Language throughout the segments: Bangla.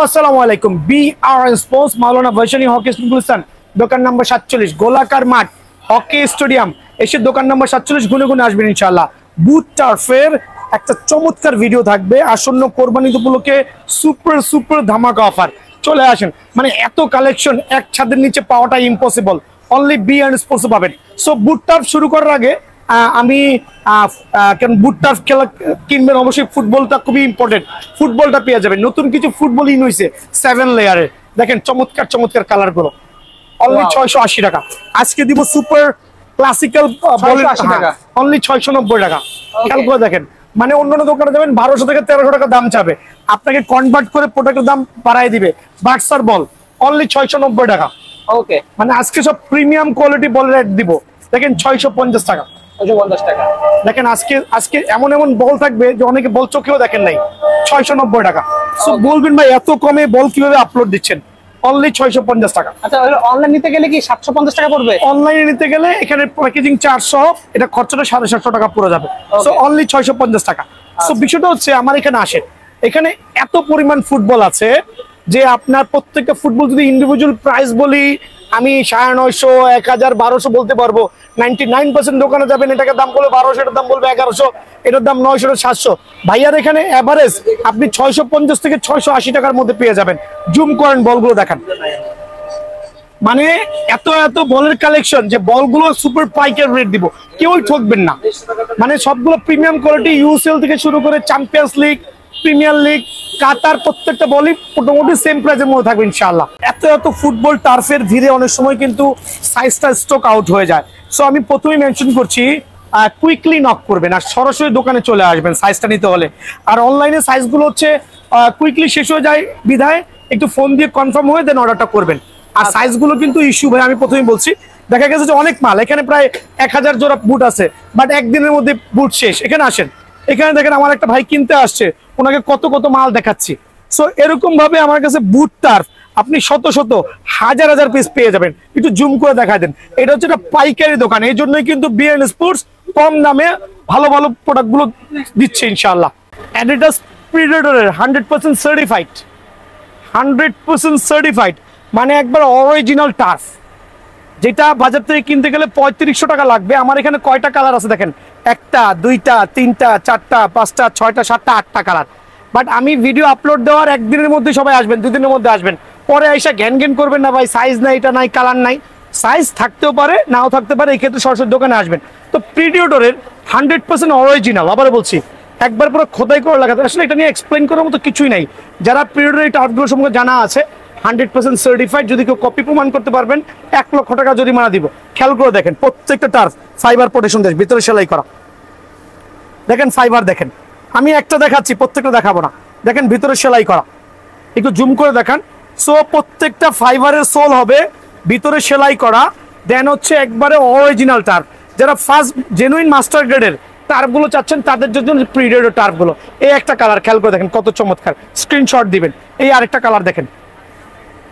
আসসালামু আলাইকুম। বিআর স্পোর্টস মাওলানা ভার্সনি হকি গুলিস্তান, দোকান নম্বর 47, গোলাকার মাঠ, হকি স্টেডিয়াম। এসে দোকান নম্বর 47 গুনে গুনে আসবেন ইনশাআল্লাহ। বুট টার্ফের একটা চমৎকার ভিডিও থাকবে আসন্ন কোরবানি উপলক্ষে। সুপার সুপার ধামাকা অফার। চলে আসেন, মানে এত কালেকশন এক ছাদের নিচে পাওয়াটা ইম্পসিবল। অনলি বিআর স্পোর্টস পাবেন। সো বুট টার্ফ শুরু করার আগে আমি কারণ বুট টার্ফ খেলা কিনবেন, অবশ্যই ফুটবলটা খুবই ইম্পর্টেন্ট। ফুটবলটা পেয়ে যাবেন, নতুন কিছু ফুটবল ইন হয়েছে 7 লেয়ারের। দেখেন চমৎকার চমৎকার কালার গুলো, অনলি 680 টাকা। আজকে দিব সুপার ক্লাসিক্যাল অনলি 690 টাকা। খেয়াল করে দেখেন, মানে অন্যান্য দোকানে যাবেন 1200 থেকে 1300 টাকা দাম চাবে, আপনাকে কনভার্ট করে প্রোডাক্টের দাম বাড়াই দিবে। বাক্সার বল অনলি 690 টাকা। ওকে, মানে আজকে সব প্রিমিয়াম কোয়ালিটি বল রেট দিব। দেখেন 650 টাকা। দেখেন আজকে আজকে এমন এমন বল থাকবে যে অনেকে বল চোখেও দেখেন নাই। 690 টাকা। সো বলবেন ভাই এত কমে বল কিভাবে আপলোড দিচ্ছেন? অনলি 650 টাকা। আচ্ছা, অনলাইন নিতে গেলে কি 750 টাকা পড়বে? অনলাইনে নিতে গেলে এখানে প্যাকেজিং চার্জ সহ এটা খরচটা 750 টাকা পুরো যাবে। সো অনলি 650 টাকা। সো বিষয়টা হচ্ছে আমার এখানে আসেন, এখানে এত পরিমাণ ফুটবল আছে যে আপনার প্রত্যেকটা ফুটবল যদি ইন্ডিভিজুয়াল প্রাইস বলি আমি 950, 1000, 1200 বলতে পারবো। 99% দোকানে যাবেন এটাকে দাম বলবে 1200, এটার দাম বলবে 1100, এটার দাম 900, 700। ভাইয়ার এখানে এভারেজ আপনি 650 থেকে 680 টাকার মধ্যে পেয়ে যাবেন। জুম করেন, বলগুলো দেখান, মানে এত এত বলের কালেকশন যে বলগুলো সুপার পাইকার রেট দিব, কেউই ঠকবেন না। মানে সবগুলো প্রিমিয়াম কোয়ালিটি, ইউসিএল থেকে শুরু করে চ্যাম্পিয়ন্স লিগ, প্রিমিয়ার লিগ, কাতার, প্রত্যেকটা বলই মোটামুটি সেম প্রাইসের মধ্যে থাকবে ইনশাআল্লাহ। এত এত ফুটবল টার্ফের ভিড়ে অনেক সময় কিন্তু সাইজটা স্টক আউট হয়ে যায়। সো আমি প্রথমেই মেনশন করছি, কুইকলি নক করবেন আর সরাসরি দোকানে চলে আসবেন সাইজটা নিতে হলে। আর অনলাইনে সাইজগুলো হচ্ছে কুইকলি শেষ হয়ে যায় বিধায় একটু ফোন দিয়ে কনফার্ম হয়ে দেন অর্ডারটা করবেন। আর সাইজগুলো কিন্তু ইস্যু ভাই, আমি প্রথমেই বলছি, দেখা গেছে যে অনেক মাল, এখানে প্রায় 1000 জোড়া বুট আছে, বাট একদিনের মধ্যে বুট শেষ। এখানে আসেন, এখানে দেখেন আমার একটা ভাই কিনতে আসছে, ওনাকে কত কত মাল দেখাচ্ছি। সো এরকম ভাবে আমার কাছে বুট টার্ফ আপনি শত শত হাজার হাজার পিস পেয়ে যাবেন। একটু জুম করে দেখা দেন, এটা হচ্ছে একটা পাইকারি দোকান, এই জন্যই কিন্তু বিআর স্পোর্টস কম দামে ভালো ভালো প্রোডাক্ট গুলো দিচ্ছে ইনশাআল্লাহ। অ্যাডিডাস প্রিডেটরের 100% সার্টিফাইড, 100% সার্টিফাইড, মানে একবার অরিজিনাল টার্ফ, যেটা বাজার থেকে কিনতে গেলে 3500 টাকা লাগবে। আমার এখানে কয়টা কালার আছে দেখেন, 1টা 2টা 3টা 4টা 5টা 6টা 7টা 8টা কালার। বাট আমি ভিডিও আপলোড দেওয়ার একদিনের মধ্যে সবাই আসবেন, 2 দিনের মধ্যে আসবেন, পরে এসে ঘ্যান ঘ্যান করবেন না ভাই সাইজ নাই, এটা নাই, কালার নাই। সাইজ থাকতেও পারে নাও থাকতে পারে, এই ক্ষেত্রে সরাসরি দোকানে আসবেন। তো প্রিডিওটরের 100% অরিজিনাল, আবার বলছি একবার পুরো খোদাই করে লাগাতে, আসলে এটা নিয়ে এক্সপ্লেন করার মতো কিছুই নাই। যারা প্রিডিওটর এই টার্ফগুলো সম্পর্কে জানা আছে 100% সার্টিফাইড, যদি কেউ কপি প্রমাণ করতে পারবেন 1 লক্ষ টাকা জরিমানা দিব। খেয়াল করে দেখেন প্রত্যেকটা টার্ফ ফাইবার প্রোটেকশন দেশ, ভিতরে সেলাই করা। দেখেন ফাইবার দেখেন, আমি একটা দেখাচ্ছি, প্রত্যেকটা দেখাবো না। দেখেন ভিতরে সেলাই করা, একটু জুম করে দেখান। সো প্রত্যেকটা ফাইবারের সোল হবে ভিতরে সেলাই করা, দেন হচ্ছে একবারে অরিজিনাল টার্ফ। যারা ফার্স্ট জেনুইন মাস্টার গ্রেডের টার্ফগুলো চাচ্ছেন তাদের জন্য প্রিডেটর টার্ফগুলো। এই একটা কালার খেয়াল করে দেখেন কত চমৎকার, স্ক্রিনশট দিবেন। এই আরেকটা কালার দেখেন,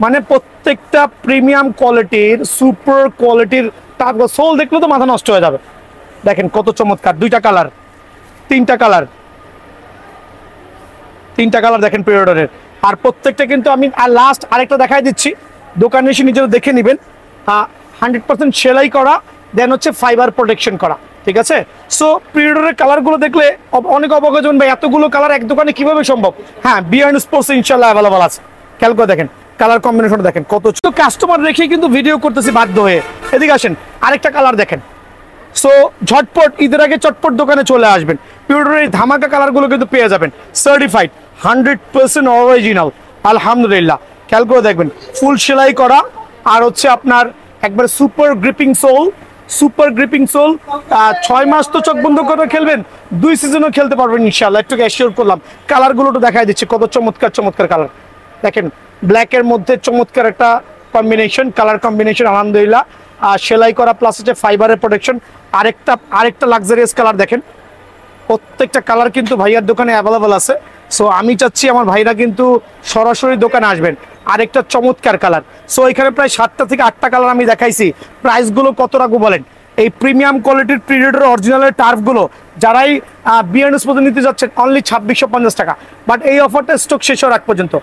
মানে প্রত্যেকটা প্রিমিয়াম কোয়ালিটির সুপার কোয়ালিটির টার্ফগুলো, সোল দেখলে তো মাথা নষ্ট হয়ে যাবে। দেখেন কত চমৎকার, 2টা কালার 3টা কালার 3টা কালার দেখেন প্রিডেটরের। আর প্রত্যেকটা কিন্তু আমি আর লাস্ট আরেকটা দেখাই দিচ্ছি, দোকানে এসে নিজেরা দেখে নেবেন। 100% সেলাই করা, দেন হচ্ছে ফাইবার প্রোটেকশন করা, ঠিক আছে? সো প্রিডেটরের কালারগুলো দেখলে অনেক অবাক হয়ে যাবেন, ভাই এতগুলো কালার এক দোকানে কিভাবে সম্ভব? হ্যাঁ, বিআর স্পোর্টস ইনশাআল্লাহ অ্যাভেলেবল আছে। খেয়াল করে দেখেন কালার কম্বিনেশন দেখেন কত। কাস্টমার রেখে কিন্তু ভিডিও করতেছি বাধ্য হয়ে। এদিকে আসেন, আরেকটা কালার দেখেন। সো ঝটপট ঈদের আগে চটপট দোকানে চলে আসবেন, প্রিডেটরের এই ধামাকা কালারগুলো কিন্তু পেয়ে যাবেন। সার্টিফাইড 100% অরিজিনাল, আলহামদুলিল্লাহ। খেয়াল করে দেখবেন ফুল সেলাই করা, আর হচ্ছে আপনার একবার super gripping sole, super gripping sole. 6 মাস তো চোখ বন্ধ করে খেলবেন, 2 সিজনও খেলতে পারবেন ইনশাআল্লাহ। একটু অ্যাসিওর করলাম। কালারগুলো তো দেখাই দিচ্ছি, কত চমৎকার চমৎকার কালার দেখেন। ব্ল্যাকের মধ্যে চমৎকার একটা কম্বিনেশন, কালার কম্বিনেশন আলহামদুলিল্লাহ। আর সেলাই করা প্লাস হচ্ছে ফাইবারের প্রোটেকশন। আরেকটা লাক্সারিয়াস কালার দেখেন। প্রত্যেকটা কালার কিন্তু ভাইয়ার দোকানে অ্যাভেলেবল আছে। সো আমি চাচ্ছি আমার ভাইরা কিন্তু সরাসরি দোকানে আসবেন। আরেকটা চমৎকার কালার। সো এখানে প্রায় 7টা থেকে 8টা কালার আমি দেখাইছি। প্রাইসগুলো কত রাখবো বলেন? এই প্রিমিয়াম কোয়ালিটির প্রিডেটর অরিজিনালের টার্ফগুলো যারাই বিআর স্পোর্টস নিতে যাচ্ছেন অনলি 2650 টাকা। বাট এই অফারটা স্টক শেষ হওয়ার আগ পর্যন্ত।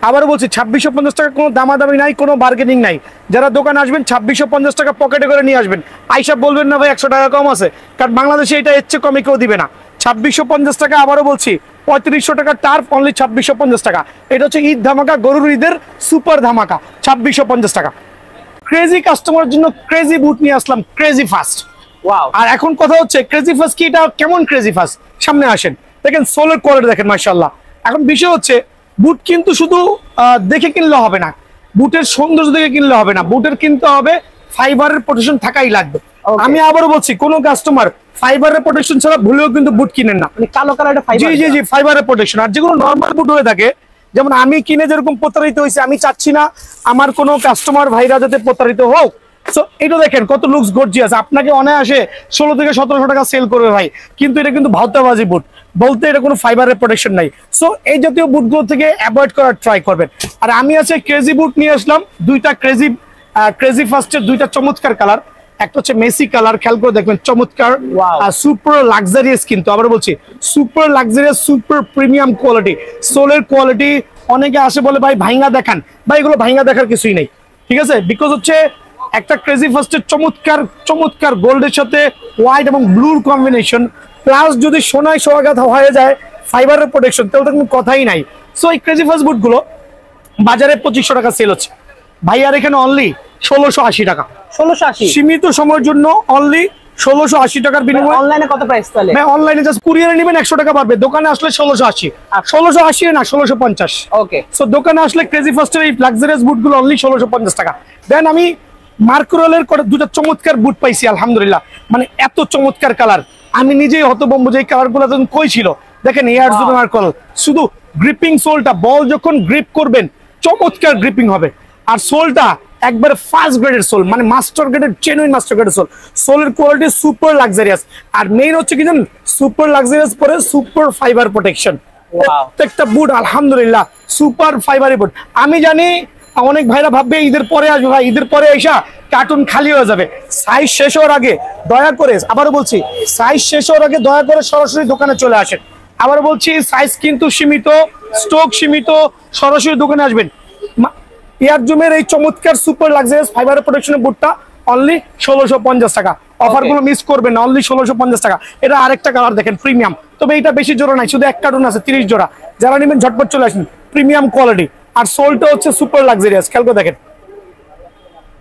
আবারও বলছি 2650 টাকা, কোনো দামাদামি নাই, কোনো বার্গেনিং নাই। যারা দোকানে আসবেন 2650 টাকা পকেটে করে নিয়ে আসবেন। আইসা বলবেন না ভাই 100 টাকা কম আছে, কারণ বাংলাদেশে এটা এর চেয়ে কমে কেউ দিবে না। 2650 টাকা। আবারও বলছি 3500 টাকা টার্ফ, অনলি 2650 টাকা। এটা হচ্ছে ঈদ ধামাকা, গরুর ঈদের সুপার ধামাকা, 2650 টাকা। ক্রেজি কাস্টমারের জন্য ক্রেজি বুট নিয়ে আসলাম, ক্রেজি ফাস্ট। ওয়াও, আর এখন কথা হচ্ছে ক্রেজি ফাস্ট কি, এটা কেমন ক্রেজি ফাস্ট, সামনে আসেন দেখেন সোলের কোয়ালিটি দেখেন মাশাআল্লাহ। এখন বিষয় হচ্ছে বুট কিন্তু শুধু দেখে কিনলে হবে না, বুটের সৌন্দর্য দেখে কিনলে হবে না, বুটের কিনতে হবে ফাইবারের প্রোটেকশন থাকাই লাগবে। আমি আবারও বলছি কোন কাস্টমার ফাইবারের প্রোটেকশন ছাড়া ভুলেও কিন্তু বুট কিনেন না। মানে কালো কালারটা ফাইবার। জি জি জি, ফাইবারের প্রোটেকশন। আর যেগুলো নরমাল বুট হয়ে থাকে, যেমন আমি কিনে যেরকম প্রতারিত হয়েছে, আমি চাচ্ছি না আমার কোনো কাস্টমার ভাইরা যাতে প্রতারিত হোক। সো এটা দেখেন কত লুকস গর্জিয়াস, আপনাকে অনায়াসে 16 থেকে 1700 টাকা সেল করবে ভাই, কিন্তু এটা কিন্তু ভাওতাবাজি বুট, বলতে এটা কোনো ফাইবারের প্রোটেকশন নাই। সো এই জাতীয় বুটগুলো থেকে অ্যাভয়েড করার ট্রাই করবেন। আর আমি আছে ক্রেজি বুট নিয়ে আসলাম, দুইটা ক্রেজি ফার্স্টের দুইটা চমৎকার কালার। একটা হচ্ছে মেসি কালার, খেয়াল করে দেখবেন চমৎকার, সুপার লাক্সারিয়াস, কিন্তু আবার বলছি super luxurious, super premium quality, সোলের কোয়ালিটি। অনেকে আসে বলে ভাই ভাইঙ্গা দেখান, ভাই এগুলো ভাইঙ্গা দেখার কিছুই নেই, ঠিক আছে? বিকজ হচ্ছে একটা ক্রেজি ফার্স্টের চমৎকার চমৎকার গোল্ডের সাথে হোয়াইট এবং ব্লুর কম্বিনেশন, প্লাস যদি সোনায় সোহাগা হয়ে যায় ফাইবারের প্রোটেকশন, তাহলে তো কোনো কথাই নাই। সো এই ক্রেজি ফার্স্ট বুটগুলো বাজারে 2500 টাকা সেল হচ্ছে, ভাই আর এখানে অনলি 1680 টাকা। 1680 সীমিত সময়ের জন্য অনলি 1680 টাকার বিনিময়ে। অনলাইনে কত প্রাইস তাহলে? ভাই অনলাইনে জাস্ট কুরিয়ারে নেবেন 100 টাকা পাবে, দোকানে আসলে 1680। 1680 না 1650। ওকে, সো দোকানে আসলে ক্রেজি ফার্স্টের এই লাক্সারিয়াস বুটগুলো অনলি 1650 টাকা। দেন আমি মার্কোরোলের দুটো চমৎকার বুট পাইছি আলহামদুলিল্লাহ, মানে এত চমৎকার কালার, আমি নিজেই হতভম্ব যে এই কালারগুলো যখন কই ছিল। দেখেন এয়ার জোন মার্কোরোল, শুধু গ্রিপিং সোলটা, বল যখন গ্রিপ করবেন চমৎকার গ্রিপিং হবে। আর সোলটা একবারে ফার্স্ট গ্রেডের সোল, মানে মাস্টার গ্রেডের, জেনুইন মাস্টার গ্রেডের সোল। সোলের কোয়ালিটি সুপার লাক্সারিয়াস, আর মেইন হচ্ছে কি জানেন, সুপার লাক্সারিয়াস পরে সুপার ফাইবার প্রোটেকশন। প্রত্যেকটা বুট আলহামদুলিল্লাহ সুপার ফাইবারি বুট। আমি জানি অনেক ভাইরা ভাববে ঈদের পরে আসবে, ভাই ঈদের পরে এসা কার্টুন খালি হয়ে যাবে। সাইজ শেষ হওয়ার আগে দয়া করে, আবারও বলছি সাইজ শেষ হওয়ার আগে দয়া করে সরাসরি দোকানে চলে আসেন। আবার বলছি সাইজ কিন্তু সীমিত, স্টক সীমিত, সরাসরি দোকানে আসবেন। এয়ারজুমের এই চমৎকার সুপার লাক্সারিয়াস ফাইবার প্রোটেকশনের বুটটা অনলি 1650 টাকা। অফারগুলো মিস করবেন না, অনলি 1650 টাকা। এটা আরেকটা কালার দেখেন প্রিমিয়াম, তবে এটা বেশি জোড়া নাই, শুধু এক কার্টুন আছে 30 জোড়া। যারা নেবেন ঝটপট চলে আসেন, প্রিমিয়াম কোয়ালিটি। আর সোলটা হচ্ছে সুপার লাক্সারিয়াস, খেয়াল করে দেখেন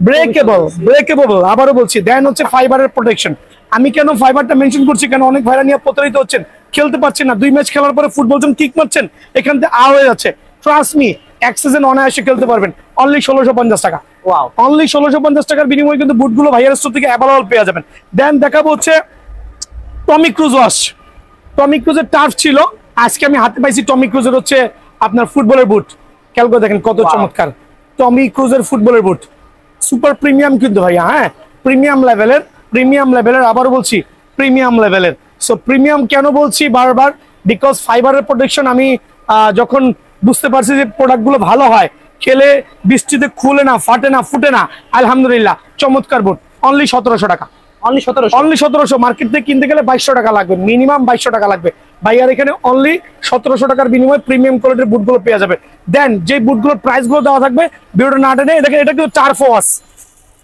ব্রেকেবল। আবারও বলছি দেন হচ্ছে ফাইবারের প্রোটেকশন। আমি কেন ফাইবারটা মেনশন করছি, কেন অনেক ভাইরা নিয়ে প্রতারিত হচ্ছেন, খেলতে পারছেন না, 2 ম্যাচ খেলার পরে ফুটবল যখন কিক মারছেন এখান থেকে হয়ে যাচ্ছে। ট্রাস্ট মি, এক সিজন অনায়াসে খেলতে পারবেন অনলি 1650 টাকা। অনলি 1650 টাকার বিনিময়ে কিন্তু বুটগুলো ভাইয়ার স্টোর থেকে অ্যাভেলেবল পেয়ে যাবেন। দেন দেখাবো হচ্ছে টমি ক্রুজ ওয়াশ। টমি ক্রুজের টার্ফ ছিল, আজকে আমি হাতে পাইছি টমি ক্রুজের হচ্ছে আপনার ফুটবলের বুট। খেয়াল করে দেখেন কত চমৎকার টমি ক্রুজের ফুটবলের বুট, সুপার প্রিমিয়াম কিন্তু ভাইয়া, হ্যাঁ প্রিমিয়াম লেভেলের, আবার বলছি প্রিমিয়াম লেভেলের। সো প্রিমিয়াম কেন বলছি বারবার, বিকজ ফাইবারের প্রোটেকশন আমি যখন বুঝতে পারছি যে প্রোডাক্টগুলো ভালো হয়, খেলে বৃষ্টিতে খুলে না, ফাটে না, ফুটে না, আলহামদুলিল্লাহ চমৎকার বুট। অনলি 1700 টাকা, অনলি 1700। মার্কেট থেকে কিনতে গেলে 2200 টাকা লাগবে, মিনিমাম 2200 টাকা লাগবে। ভাইয়ার এখানে অনলি 1700 টাকার বিনিময়ে প্রিমিয়াম কোয়ালিটির বুটগুলো পেয়ে যাবে। দেন যে বুটগুলোর প্রাইস গুলো দেওয়া থাকবে ভিডিওটা না টেনে দেখেন, এটা কিন্তু টার্ফ ওয়াশ,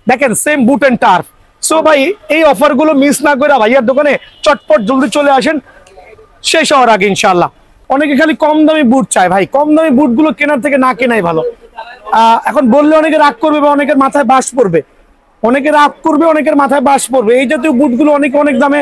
দেখেন same boot and turf. So ভাই এই অফার গুলো মিস না করে ভাইয়ার দোকানে চটপট জলদি চলে আসেন, শেষ হওয়ার আগে ইনশাআল্লাহ। অনেকে খালি কম দামি বুট চায়, ভাই কম দামি বুটগুলো কেনার থেকে না কেনাই ভালো। এখন বললে অনেকে রাগ করবে বা অনেকের মাথায় বাস পড়বে, অনেকের মাথায় বাস পড়বে। এই জাতীয় বুটগুলো অনেকে অনেক দামে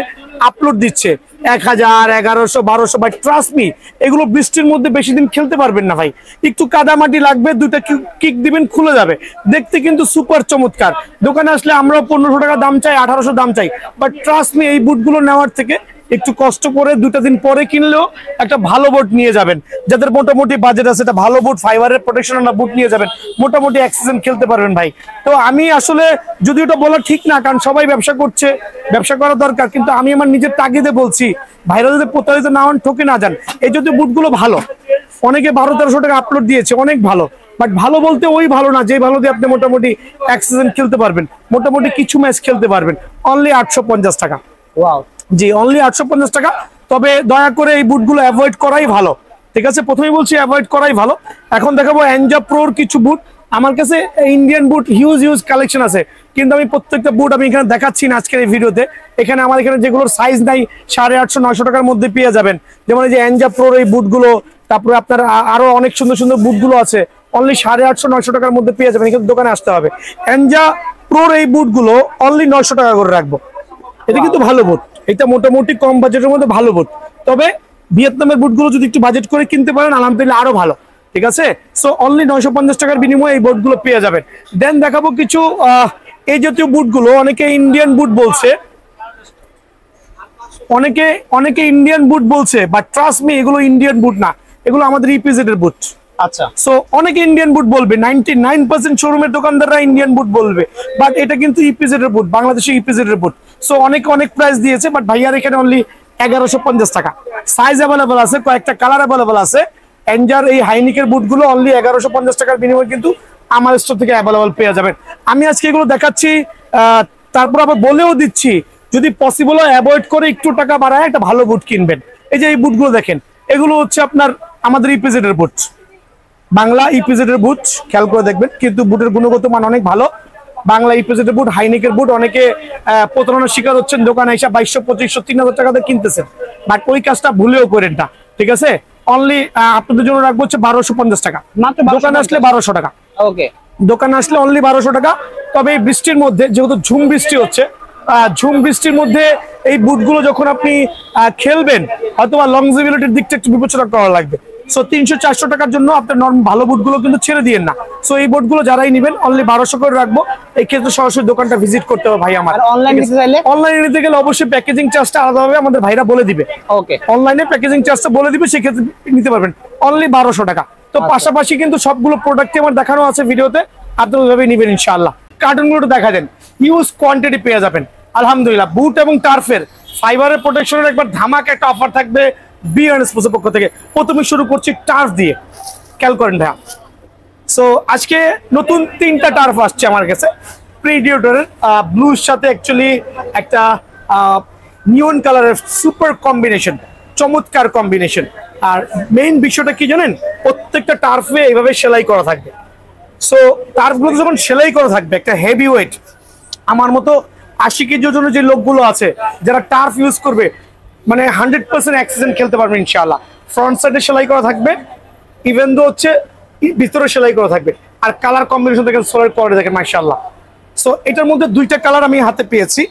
আপলোড দিচ্ছে, 1000, 1100, 1200। ভাই ট্রাস্ট মি, এগুলো বৃষ্টির মধ্যে বেশি দিন খেলতে পারবেন না ভাই, একটু কাদামাটি লাগবে, 2টা কিক দিবেন খুলে যাবে, দেখতে কিন্তু সুপার চমৎকার। দোকানে আসলে আমরাও 1500 টাকা দাম চাই, 1800 দাম চাই, বাট ট্রাস্ট মি এই বুটগুলো নেওয়ার থেকে একটু কষ্ট করে 2টা দিন পরে কিনলেও একটা ভালো বুট নিয়ে যাবেন। যাদের মোটামুটি বাজেট আছে, এটা ভালো বুট, ফাইবারের প্রোটেকশন বুট নিয়ে যাবেন, মোটামুটি এক সিজন খেলতে পারবেন ভাই। তো আমি আসলে যদি ওটা বলা ঠিক না, কারণ সবাই ব্যবসা করছে, ব্যবসা করা দরকার, কিন্তু আমি আমার নিজের তাগিদে বলছি ভাইরা যদি প্রতারিত না হন, ঠকে না যান। এই যদি বুটগুলো ভালো, অনেকে 1200-1300 টাকা আপলোড দিয়েছে, অনেক ভালো, বাট ভালো বলতে ওই ভালো না যে ভালো দিয়ে আপনি মোটামুটি এক সিজন খেলতে পারবেন, মোটামুটি কিছু ম্যাচ খেলতে পারবেন। অনলি 850 টাকা, জি অনলি 850 টাকা। তবে দয়া করে এই বুটগুলো অ্যাভয়েড করাই ভালো, ঠিক আছে, প্রথমেই বলছি অ্যাভয়েড করাই ভালো। এখন দেখাবো এনজা প্রোর কিছু বুট। আমার কাছে ইন্ডিয়ান বুট হিউজ কালেকশন আছে, কিন্তু আমি প্রত্যেকটা বুট আমি এখানে দেখাচ্ছি না আজকের এই ভিডিওতে। এখানে আমার এখানে যেগুলোর সাইজ নাই 850-900 টাকার মধ্যে পেয়ে যাবেন। যেমন এই যে এনজা প্রোর এই বুটগুলো, তারপরে আপনার আরো অনেক সুন্দর বুটগুলো আছে, অনলি 850-900 টাকার মধ্যে পেয়ে যাবেন। কিন্তু দোকানে আসতে হবে। এনজা প্রোর এই বুটগুলো অনলি 900 টাকা করে রাখবো। এটা কিন্তু ভালো বুট, এটা মোটামুটি কম বাজেটের মধ্যে ভালো বুট। তবে ভিয়েতনামের বুটগুলো যদি একটু বাজেট করে কিনতে পারেন আলহামদুলিল্লাহ আরো ভালো। ঠিক আছে, সো অনলি 950 টাকার বিনিময়ে এই বুটগুলো পেয়ে যাবেন। দেন দেখাবো কিছু এই জাতীয় বুটগুলো। অনেকে ইন্ডিয়ান বুট বলছে, অনেকে ইন্ডিয়ান বুট বলছে, বাট ট্রাস্ট মি এগুলো ইন্ডিয়ান বুট না, এগুলো আমাদের ইপিজেড এর বুট। আচ্ছা, সো অনেকে ইন্ডিয়ান বুট বলবে, 99% শোরুমের দোকানদাররা ইন্ডিয়ান বুট বলবে, বাট এটা কিন্তু ইপিজেড এর বুট, বাংলাদেশি ইপিজেড এর বুট। সো অনেক প্রাইস দিয়েছে, বাট ভাইয়ার এখানে অনলি 1150 টাকা। সাইজ অ্যাভেলেবল আছে, কয়েকটা কালার অ্যাভেলেবল আছে। এনজার এই হাইনিকের বুটগুলো অনলি 1150 টাকার বিনিময়ে কিন্তু আমার স্টোর থেকে অ্যাভেলেবল পেয়ে যাবেন। আমি আজকে এগুলো দেখাচ্ছি, তারপর আবার বলেও দিচ্ছি যদি পসিবল হয় অ্যাভয়েড করে একটু টাকা বাড়ায় একটা ভালো বুট কিনবেন। এই যে এই বুটগুলো দেখেন, এগুলো হচ্ছে আপনার আমাদের ইপিজেড এর বুট, বাংলা ইপিজেড এর বুট, খেয়াল করে দেখবেন। কিন্তু বুটের গুণগত মান অনেক ভালো। বাংলা ইপিজেড এর বুট, হাইনিকের বুট। অনেকে প্রতারণার শিকার হচ্ছেন, দোকানে এসে 2200-2500-3000 টাকাতে কিনতেছেন, বাট ওই কাজটা ভুলেও করেন না। ঠিক আছে, অনলি আপনাদের জন্য রাখবো হচ্ছে 1250 টাকা। মাত্র দোকানে আসলে 1200 টাকা। ওকে, দোকানে আসলে অনলি 1200 টাকা। তবে এই বৃষ্টির মধ্যে, যেহেতু ঝুম বৃষ্টি হচ্ছে, ঝুম বৃষ্টির মধ্যে এই বুটগুলো যখন আপনি খেলবেন, অথবা লংজিবিলিটির দিকটা একটু বিবেচনা করা লাগবে। সো 300-400 টাকার জন্য আপনার নরমাল ভালো বুটগুলো কিন্তু ছেড়ে দিয়েন না। সো এই বুটগুলো যারাই নেবেন অনলি 1200 করে রাখবো। এই ক্ষেত্রে সরাসরি দোকানটা ভিজিট করতে হবে ভাই আমার। অনলাইন নিতে চাইলে? অনলাইনে নিতে গেলে অবশ্যই প্যাকেজিং চার্জটা আলাদা হবে, আমাদের ভাইরা বলে দিবে। ওকে, অনলাইনে প্যাকেজিং চার্জটা বলে দিবে, সেক্ষেত্রে নিতে পারবেন অনলি 1200 টাকা। তো পাশাপাশি কিন্তু সবগুলো প্রোডাক্টই আমার দেখানো আছে ভিডিওতে, আপনি ওইভাবে নিবেন ইনশাআল্লাহ। কার্টুনগুলো দেখা দেন, হিউজ কোয়ান্টিটি পেয়ে যাবেন আলহামদুলিল্লাহ। বুট এবং টার্ফের ফাইবারের প্রোটেকশনের একবার ধামাকা একটা অফার থাকবে বিয়ার্ন স্পোর্টসের পক্ষ থেকে। প্রথমে শুরু করছি টার্ফ দিয়ে, খেয়াল করেন ভাইয়া। সো আজকে নতুন 3টা টার্ফ আসছে আমার কাছে প্রিডিয়েটরের, ব্লুর সাথে অ্যাকচুয়ালি একটা নিয়ন কালারের সুপার কম্বিনেশন, চমৎকার কম্বিনেশন। আর মেইন বিষয়টা কি জানেন, প্রত্যেকটা টার্ফে এইভাবে সেলাই করা থাকবে। সো টার্ফগুলো যখন সেলাই করা থাকবে, একটা হেভি ওয়েট, আমার মতো 80 কেজি ওজনের যে লোকগুলো আছে যারা টার্ফ ইউজ করবে, মানে 100% অ্যাক্সিডেন্ট খেলতে পারবে ইনশাআল্লাহ। ফ্রন্ট সাইডে সেলাই করা থাকবে, ইভেন দো হচ্ছে ভিতরে সেলাই করা থাকবে। আর কালার কম্বিনেশন দেখেন, সোলার কোয়ালিটি দেখেন মাশাআল্লাহ। সো এটার মধ্যে 2টা কালার আমি হাতে পেয়েছি,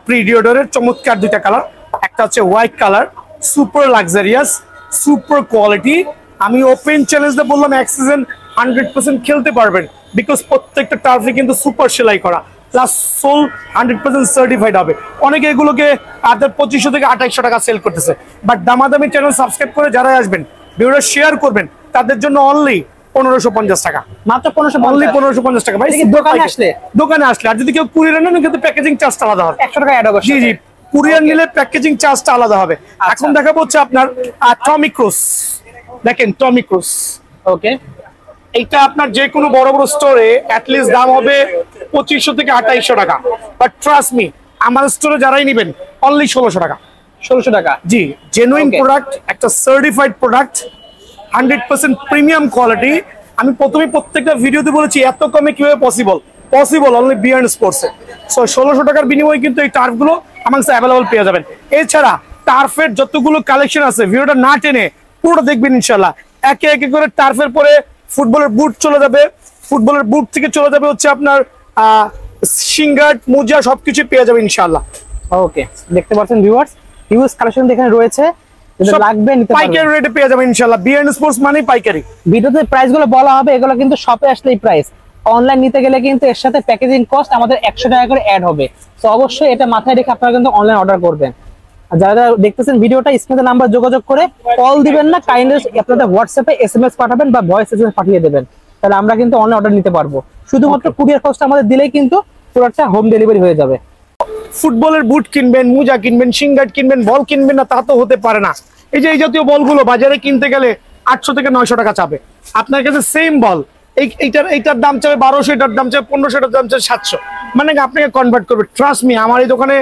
প্রিডিয়েটরের চমৎকার 2টা কালার। একটা হচ্ছে white colour, super luxurious, super quality. আমি ওপেন চ্যালেঞ্জে বললাম অ্যাক্সিডেন্ট 100% খেলতে পারবেন, বিকজ প্রত্যেকটা টার্ফে কিন্তু সুপার সেলাই করা, প্লাস সোল 100% সার্টিফাইড হবে। অনেকে এগুলোকে আপনার 2500 থেকে 2800 টাকা সেল করতেছে, বাট দামাদামি চ্যানেল সাবস্ক্রাইব করে যারা আসবেন, ভিডিওটা শেয়ার করবেন, তাদের জন্য অনলি 1550 টাকা। মাত্র 1550, অনলি 1550 টাকা ভাই। দোকানে আসলে, আর যদি কেউ কুরিয়ার নেন কিন্তু প্যাকেজিং চার্জটা আলাদা হবে, 100 টাকা অ্যাড হবে। জি জি, কুরিয়ার নিলে প্যাকেজিং চার্জটা আলাদা হবে। এখন দেখাবো হচ্ছে আপনার টমি ক্রুজ। দেখেন টমি ক্রুজ, ওকে, এইটা আপনার যে কোনো বড় বড় স্টোরে অ্যাটলিস্ট দাম হবে 2500 থেকে 2800 টাকা, বাট ট্রাস্ট মি আমার স্টোরে যারাই নেবেন অনলি 1600 টাকা। 1600 টাকা, জি, জেনুইন Okay. প্রোডাক্ট, একটা সার্টিফাইড প্রোডাক্ট, 100% প্রিমিয়াম কোয়ালিটি। আমি প্রথমে প্রত্যেকটা ভিডিওতে বলেছি এত কমে কিভাবে পসিবল অনলি বিয়ার্ন স্পোর্টসে। সো 1600 টাকার বিনিময়ে কিন্তু এই টার্ফগুলো আমার কাছে অ্যাভেলেবল পেয়ে যাবেন। এছাড়া টার্ফের যতগুলো কালেকশন আছে, ভিডিওটা না টেনে পুরোটা দেখবেন ইনশাল্লাহ। একে একে করে টার্ফের পরে ফুটবলের বুট চলে যাবে, ফুটবলের বুট থেকে চলে যাবে হচ্ছে আপনার সিঙ্গার্ট, মোজা, সবকিছু পেয়ে যাবে ইনশাল্লাহ। ওকে, দেখতে পাচ্ছেন ভিউয়ার্স, হিউজ কালেকশন এখানে রয়েছে, যেটা লাগবে নিতে পারবেন। পাইকারি রেটে পেয়ে যাবেন ইনশাআল্লাহ। বিয়ার্ন স্পোর্টস মানেই পাইকারি। ভিডিওতে প্রাইসগুলো বলা হবে, এগুলো কিন্তু শপে আসলেই প্রাইস। অনলাইন নিতে গেলে কিন্তু এর সাথে প্যাকেজিং কস্ট আমাদের 100 টাকা করে অ্যাড হবে। তো অবশ্যই এটা মাথায় রেখে আপনারা কিন্তু অনলাইন অর্ডার করবেন। আর যারা দেখতেছেন ভিডিওটা, স্ক্রিনে নাম্বার যোগাযোগ করে কল দিবেন না, কাইন্ডলি আপনাদের হোয়াটসঅ্যাপে এসএমএস পাঠাবেন বা ভয়েস এসএমএস পাঠিয়ে দেবেন, তাহলে আমরা কিন্তু অনলাইন অর্ডার নিতে পারবো। শুধুমাত্র কুরিয়ার কস্ট আমাদের দিলেই কিন্তু প্রোডাক্টটা হোম ডেলিভারি হয়ে যাবে। ফুটবলের বুট কিনবেন, মোজা কিনবেন, সিঙ্গার্ট কিনবেন, বল কিনবেন না, তা তো হতে পারে না। এই যে এই জাতীয় বলগুলো বাজারে কিনতে গেলে 800 থেকে 900 টাকা চাবে। আপনার কাছে সেম বল, এইটার দাম চাবে 1200, এটার দাম চাবে 1500, এটার দাম চাবে 700, মানে আপনাকে কনভার্ট করবে। ট্রাস্ট মি, আমার এই দোকানে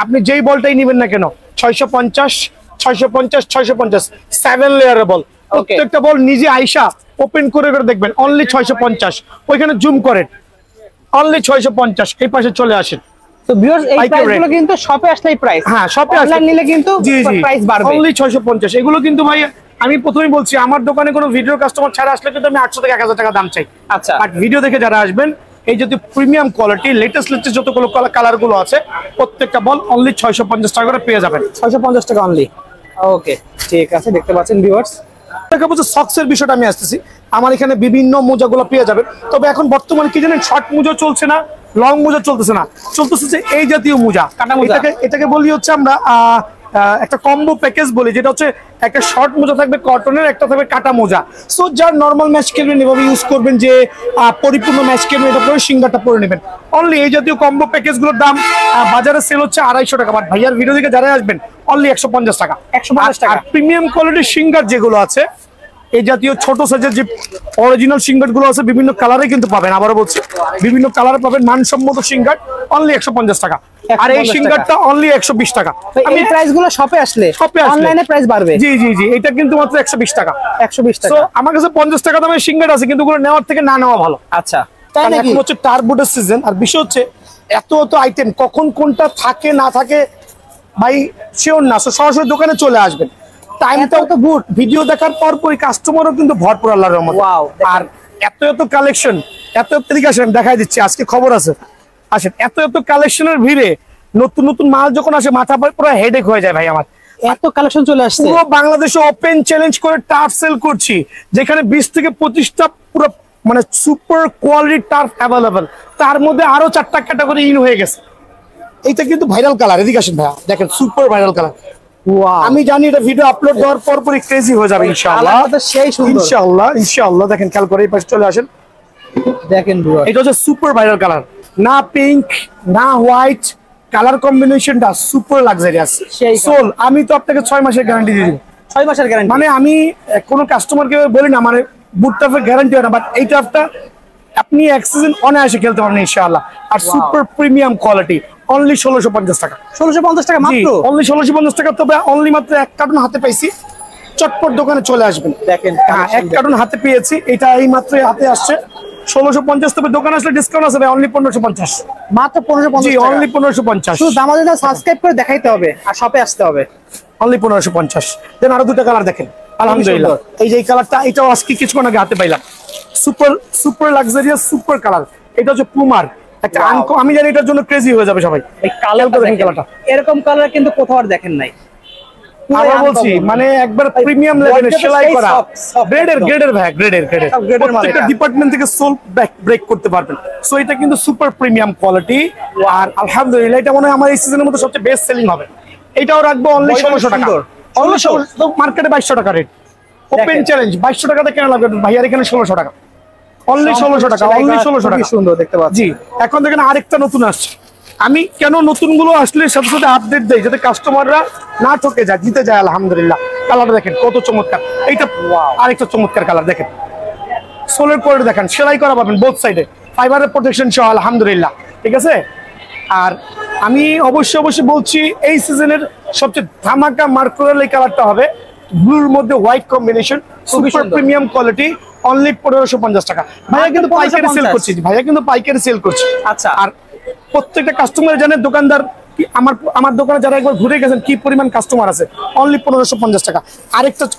আপনি যেই বলটাই নেবেন না কেন, 650, 650, 650, 7 লেয়ারের বল, প্রত্যেকটা বল নিজে আইসা ওপেন করে করে দেখবেন অনলি 650। ওইখানে জুম করেন অনলি 650। এই পাশে চলে আসেন। তো ভিউয়ার্স এই প্রাইসগুলো কিন্তু শপে আসলেই প্রাইস, হ্যাঁ শপে আসলে অনলাইন নিলে কিন্তু প্রাইস বাড়বে। অনলি 650। এগুলো কিন্তু ভাই আমি প্রথমেই বলছি, আমার দোকানে কোনো ভিডিও কাস্টমার ছাড়া আসলে কিন্তু আমি 800 থেকে 1000 টাকা দাম চাই। আচ্ছা, বাট ভিডিও দেখে যারা আসবেন, এই যদি প্রিমিয়াম কোয়ালিটি লেটেস্ট যতগুলো কালার গুলো আছে প্রত্যেকটা বল অনলি 650 টাকা করে পেয়ে যাবেন। 650 টাকা অনলি। ওকে ঠিক আছে, দেখতে পাচ্ছেন ভিউয়ার্স। সক্সের বিষয়টা আমি আসতেছি। আমার এখানে বিভিন্ন মোজাগুলো পেয়ে যাবেন। তবে এখন বর্তমানে কি জানেন, শর্ট মোজা চলছে না, লং মোজা চলতেছে না, চলতেছে যে এই জাতীয় মোজা, কাটা মোজা। এটাকে বলি হচ্ছে আমরা একটা কম্বো প্যাকেজ বলি, যেটা হচ্ছে একটা শর্ট মোজা থাকবে কটনের, একটা থাকবে কাটা মোজা। সো যার নর্মাল ম্যাচ খেলবেন এভাবে ইউজ করবেন, যে পরিপূর্ণ ম্যাচ খেলবেন এটা পরে সিঙ্গারটা পরে নেবেন। অনলি এই জাতীয় কম্বো প্যাকেজগুলোর দাম বাজারে সেল হচ্ছে 250 টাকা, বাট ভাইয়ার ভিডিও থেকে যারা আসবেন অনলি 150 টাকা। 150 টাকা। আর প্রিমিয়াম কোয়ালিটির সিঙ্গার যেগুলো আছে, এই জাতীয় ছোট সাইজের যে অরিজিনাল সিঙ্গার গুলো আছে বিভিন্ন কালারে কিন্তু পাবেন। আবারও বলছি বিভিন্ন কালারে পাবেন মানসম্মত সিঙ্গার অনলি 150 টাকা। আর এই সিঙ্গারটা অনলি 120 টাকা। এই প্রাইস গুলো শপে আসলে অনলাইনে প্রাইস বাড়বে। জি জি জি, এটা কিন্তু মাত্র 120 টাকা। 120 টাকা। সো আমার কাছে 50 টাকা দামের সিঙ্গার আছে, কিন্তু ওগুলো নেওয়ার থেকে না নেওয়া ভালো। আচ্ছা, তাই নাকি? এখন হচ্ছে টার্বোটের সিজন, আর বিষয় হচ্ছে এত আইটেম কখন কোনটা থাকে না থাকে ভাই শিওর না। সরাসরি দোকানে চলে আসবেন, টাইমটাও তো গুড, ভিডিও দেখার পর পরই কাস্টমারও কিন্তু ভরপুর আল্লাহর রহমতে। ওয়াও, আর এত কালেকশন, এত এদিকে আসেন দেখাই দিচ্ছি, আজকে খবর আছে আসেন। এত কালেকশনের ভিড়ে নতুন নতুন মাল যখন আসে মাথা পুরো হেডেক হয়ে যায় ভাই আমার। এত কালেকশন চলে আসছে। পুরো বাংলাদেশে ওপেন চ্যালেঞ্জ করে টার্ফ সেল করছি, যেখানে 20 থেকে 25টা পুরো মানে সুপার কোয়ালিটি টার্ফ অ্যাভেলেবল। তার মধ্যে আরো 4টা ক্যাটাগরি ইন হয়ে গেছে। এইটা কিন্তু ভাইরাল কালার, এদিকে আসেন ভাইয়া দেখেন, সুপার ভাইরাল কালার। আমি জানি এটা ভিডিও আপলোড দেওয়ার পর পরই ক্রেজি হয়ে যাবে ইনশাআল্লাহ। সেই সুন্দর, ইনশাআল্লাহ দেখেন, খেয়াল করে এই পাশে চলে আসেন, দেখেন এটা হচ্ছে সুপার ভাইরাল কালার। না পিঙ্ক না হোয়াইট, কালার কম্বিনেশনটা সুপার লাক্সারিয়াস। সোল আমি তো আপনাকে 6 মাসের গ্যারান্টি দিয়ে দিব। 6 মাসের গ্যারান্টি মানে আমি কোনো কাস্টমারকে বলি না মানে বুট টাফের গ্যারান্টি হয় না, বাট এই টাফটা আপনি এক সিজন অনায়াসে খেলতে পারেন ইনশাআল্লাহ। আর সুপার প্রিমিয়াম কোয়ালিটি অনলি 1650 টাকা। 1650 টাকা মাত্র, অনলি 1650 টাকা। তবে অনলি মাত্র 1 কার্টন হাতে পাইছি, চটপট দোকানে চলে আসবেন। দেখেন হ্যাঁ 1 কার্টন হাতে পেয়েছি, এটা এই মাত্র হাতে আসছে 1650। তবে দোকানে আসলে ডিসকাউন্ট আছে ভাই, অনলি 1550 মাত্র 1550। জি অনলি 1550। শুধু দামাদার সাবস্ক্রাইব করে দেখাইতে হবে আর শপে আসতে হবে। অনলি 1550। দেন আরো 2টা কালার দেখেন, আলহামদুলিল্লাহ। এই যে এই কালারটা, এটাও আজকে কিছুক্ষণ আগে হাতে পাইলাম, সুপার লাক্সারিয়াস সুপার কালার। এটা হচ্ছে পুমার একটা আমি জানি এটার জন্য ক্রেজি হয়ে যাবে সবাই। এই কালারটা দেখেন, কালারটা এরকম কালার কিন্তু কোথাও আর দেখেন নাই। আবার বলছি মানে একবার প্রিমিয়াম লেভেলের সেলাই করা, গ্রেডের ভাই, গ্রেডের প্রত্যেকটা ডিপার্টমেন্ট থেকে সোল ব্রেক করতে পারবেন। সো এটা কিন্তু সুপার প্রিমিয়াম কোয়ালিটি। আর আলহামদুলিল্লাহ এটা মনে হয় আমার এই সিজনের মধ্যে সবচেয়ে বেস্ট সেলিং হবে। এটাও রাখবো অনলি 1600 টাকা। মার্কেটে 2200 টাকা রেট, ওপেন চ্যালেঞ্জ 2200 টাকাতে কেনা লাগবে ভাইয়ার এখানে 1600 টাকা। অনলি 1600 টাকা, অনলি 1600 টাকা। সুন্দর দেখতে পাচ্ছি। জি এখন দেখেন আরেকটা নতুন আসছে। আমি কেন নতুন গুলো আসলে সাথে সাথে আপডেট দেই, যাতে কাস্টমাররা না ঠকে যায়, জিতে যায়। আলহামদুলিল্লাহ কালারটা দেখেন কত চমৎকার। এইটা আরেকটা চমৎকার কালার দেখেন, সোলের কোয়ালিটি দেখেন, সেলাই করা পাবেন বোথ সাইডে, ফাইবারের প্রোটেকশন সহ আলহামদুলিল্লাহ। ঠিক আছে। আর আমি অবশ্যই বলছি এই সিজনের সবচেয়ে ধামাকা মার্কুরাল এই কালারটা হবে, ব্লুর মধ্যে white combination, super premium quality, only 1550 টাকা। ভাইয়া কিন্তু পাইকারি সেল করছি, আচ্ছা। আর প্রত্যেকটা কাস্টমার জানে দোকানদার আমার দোকানে যারা একবার ঘুরে গেছেন কি পরিমাণ কাস্টমার আছে। অনলি 1550 টাকা।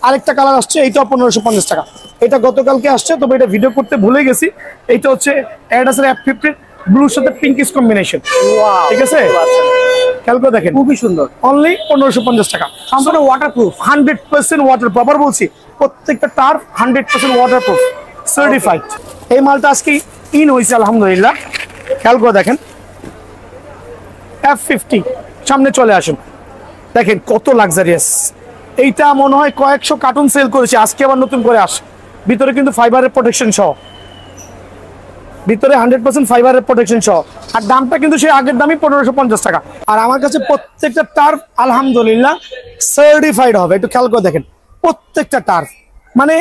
আরেকটা কালার আসছে, এইটাও 1550 টাকা। এটা গতকালকে আসছে, তবে এটা ভিডিও করতে ভুলে গেছি। এইটা হচ্ছে অ্যাডিডাসের F50 ব্লুর সাথে পিঙ্কিশ কম্বিনেশন। ঠিক আছে, খেয়াল করে দেখেন, খুবই সুন্দর। অনলি 1550 টাকা। সম্পূর্ণ ওয়াটারপ্রুফ, 100% ওয়াটারপ্রুফ। আবার বলছি প্রত্যেকটা টার্ফ 100% ওয়াটারপ্রুফ সার্টিফাইড। এই মালটা আজকে ইন হয়েছে আলহামদুলিল্লাহ। খেয়াল করে দেখেন F50, সামনে চলে আসুন, দেখেন কত লাক্সারিয়াস। এইটা মনে হয় কয়েকশো কার্টুন সেল করেছে, আজকে আবার নতুন করে আসে। ভিতরে কিন্তু ফাইবারের প্রোটেকশন সহ, ভিতরে 100% ফাইবারের প্রোটেকশন সহ। আর দামটা কিন্তু সেই আগের দামই 1550 টাকা। আর আমার কাছে প্রত্যেকটা টার্ফ আলহামদুলিল্লাহ সার্টিফাইড হবে। একটু খেয়াল করে দেখেন প্রত্যেকটা টার্ফ। মানে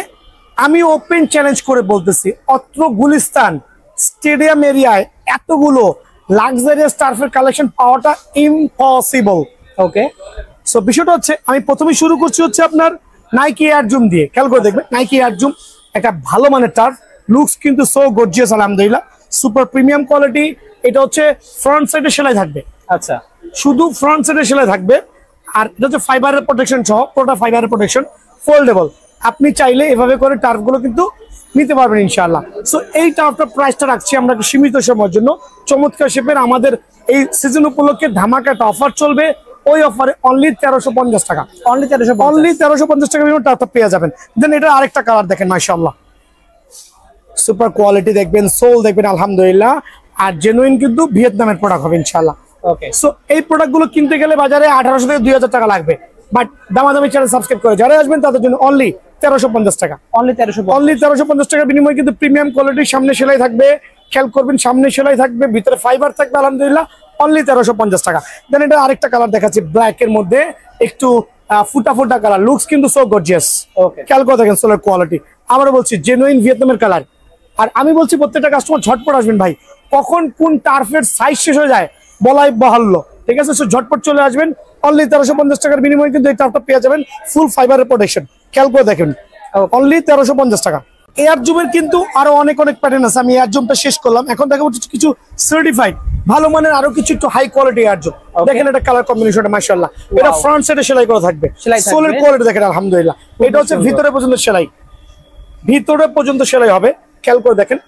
আমি ওপেন চ্যালেঞ্জ করে বলতেছি, অত্র গুলিস্তান স্টেডিয়াম এরিয়ায় এতগুলো লাক্সারিয়াস টার্ফের কালেকশন পাওয়াটা ইম্পসিবল। ওকে, সো বিষয়টা হচ্ছে আমি প্রথমে শুরু করছি হচ্ছে আপনার নাইকি এয়ার জুম দিয়ে, খেয়াল করে দেখবেন নাইকি এয়ার জুম একটা ভালো মানের টার্ফ, লুকস কিন্তু সো গর্জিয়াস আলহামদুলিল্লাহ, সুপার প্রিমিয়াম কোয়ালিটি। এটা হচ্ছে ফ্রন্ট সাইডে সেলাই থাকবে, আচ্ছা শুধু ফ্রন্ট সাইডে সেলাই থাকবে, আর এটা হচ্ছে ফাইবারের প্রোটেকশন সহ, পুরোটা ফাইবারের প্রোটেকশন, ফোল্ডেবল। আপনি চাইলে এভাবে করে টার্ফগুলো কিন্তু নিতে পারবেন ইনশাআল্লাহ। সো এই টার্ফটার প্রাইসটা রাখছি আমরা সীমিত সময়ের জন্য, চমৎকার শেপের। আমাদের এই সিজন উপলক্ষে ধামাকা একটা অফার চলবে, ওই অফারে অনলি 1350 টাকা, অনলি 1350 টাকা টার্ফটা পেয়ে যাবেন। দেন এটা আরেকটা কালার দেখেন, মাশাআল্লাহ সুপার কোয়ালিটি দেখবেন, সোল দেখবেন আলহামদুলিল্লাহ, আর জেনুইন কিন্তু ভিয়েতনামের প্রোডাক্ট হবে ইনশাআল্লাহ। ওকে, সো এই প্রোডাক্টগুলো কিনতে গেলে বাজারে 1800 থেকে 2000 টাকা লাগবে, বাট দামাদামি চ্যানেল সাবস্ক্রাইব করে যারা আসবেন তাদের জন্য অনলি 1350 টাকা, অনলি 1350 টাকার বিনিময়ে কিন্তু প্রিমিয়াম কোয়ালিটির সামনে সেলাই থাকবে, খেয়াল করবেন সামনে সেলাই থাকবে, ভিতরে ফাইবার থাকবে আলহামদুলিল্লাহ, অনলি 1350 টাকা। দেন এটা আরেকটা কালার দেখাচ্ছি, ব্ল্যাক এর মধ্যে একটু ফুটা ফুটা কালার, লুকস কিন্তু সো গর্জিয়াস। ওকে, খেয়াল করে দেখেন সোলার কোয়ালিটি, আবারও বলছি জেনুইন ভিয়েতনামের কালার। আর আমি বলছি প্রত্যেকটা কাস্টমার ঝটপট আসবেন ভাই, কখন কোন টার্ফের সাইজ শেষ হয়ে যায় বলাই বাহুল্য, ঠিক আছে? সো ঝটপট চলে আসবেন, অনলি 1350 টাকার বিনিময়ে কিন্তু এই টার্ফটা পেয়ে যাবেন ফুল ফাইবারের প্রোটেকশন। খেয়াল করে দেখেন অনলি 1350 টাকা। এয়ার জুমের কিন্তু আরো অনেক প্যাটার্ন আছে, আমি এয়ার জুমটা শেষ করলাম, এখন দেখাবো কিছু সার্টিফাইড ভালো মানের আরো কিছু একটু হাই কোয়ালিটি এয়ার জুম। দেখেন এটা কালার কম্বিনেশনটা মাশাআল্লাহ, এটা ফ্রন্ট সাইডে সেলাই করা থাকবে, সোলের কোয়ালিটি দেখেন আলহামদুলিল্লাহ। এটা হচ্ছে ভিতরে পর্যন্ত সেলাই, ভিতরে পর্যন্ত সেলাই হবে, খেয়াল করে দেখেন,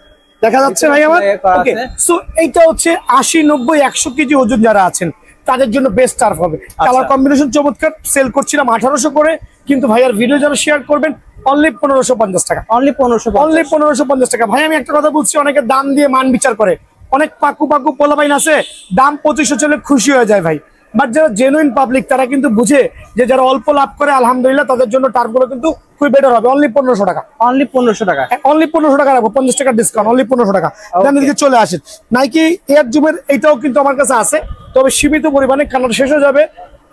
দেখা যাচ্ছে ভাই আমার? ওকে, সো এইটা হচ্ছে 80, 90, 100 কেজি ওজন যারা আছেন তাদের জন্য বেস্ট টার্ফ হবে। কালার কম্বিনেশন চমৎকার, সেল করছিলাম 1800 করে, কিন্তু ভাইয়ার ভিডিও যারা শেয়ার করবেন অনলি 1550 টাকা, অনলি 1550 টাকা। ভাই আমি একটা কথা বলছি, অনেকে দাম দিয়ে মান বিচার করে, অনেক পাকু পোলাপাইন আছে দাম 2500 চলে খুশি হয়ে যায় ভাই, বাট যারা জেনুইন পাবলিক তারা কিন্তু বুঝে যে যারা অল্প লাভ করে আলহামদুলিল্লাহ তাদের জন্য টার্ফগুলো কিন্তু খুবই বেটার হবে। অনলি 1500 টাকা, অনলি 1500 টাকা, অনলি 1500 টাকা রাখবো, 50 টাকা ডিসকাউন্ট, অনলি 1500 টাকা। দেন এদিকে চলে আসেন, নাইকি এয়ার জুমের এইটাও কিন্তু আমার কাছে আছে, তবে সীমিত পরিমাণে, কালার শেষ হয়ে যাবে।